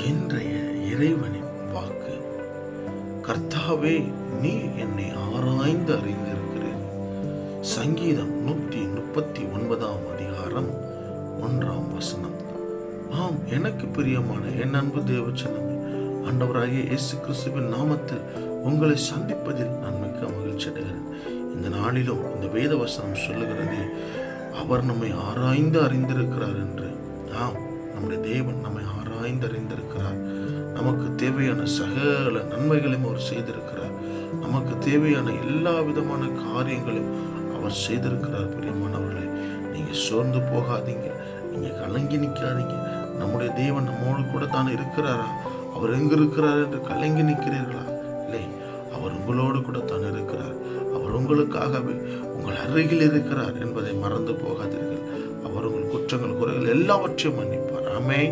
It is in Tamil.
இன்றைய இறைவனின் வாக்கு. கர்த்தாவே, நீ என்னை ஆராய்ந்து அறிந்திருக்கிறீர். சங்கீதம் 139 அதிகாரம் 1 ஆம், எனக்கு பிரியமான என் அன்பு தேவச்சனமே, ஆண்டவராகிய இயேசு கிறிஸ்துவின் நாமத்தில் உங்களை சந்திப்பதில் நான் மிக்க மகிழ்ச்சி அடைகிறேன். இந்த நாளிலும் இந்த வேத வசனம் சொல்லுகிறது, அவர் நம்மை ஆராய்ந்து அறிந்திருக்கிறார் என்று. ஆம், நம்முடைய தேவன் நம்மை ஆராய்ந்து அறிந்திருக்கிறார். நமக்கு தேவையான சகல நன்மைகளையும் அவர் செய்திருக்கிறார். நமக்கு தேவையான எல்லா விதமான காரியங்களையும் அவர் செய்திருக்கிறார். பிரியமானவர்களே, நீங்க சோர்ந்து போகாதீங்க, நீங்க கலங்கி நிற்காதீங்க. நம்முடைய தேவன் நம்மோடு கூட தான் இருக்கிறாரா? அவர் எங்கு இருக்கிறார் என்று கலங்கி நிற்கிறீர்களா? இல்லை, அவர் உங்களோடு கூட தான் இருக்கிறார். அவர் உங்களுக்காகவே உங்கள் அருகில் இருக்கிறார் என்பதை மறந்து போகாதீர்கள். அவர் உங்கள் குற்றங்கள் குறைகள் எல்லாவற்றையும் மன்னிப்பார். ஆமென்.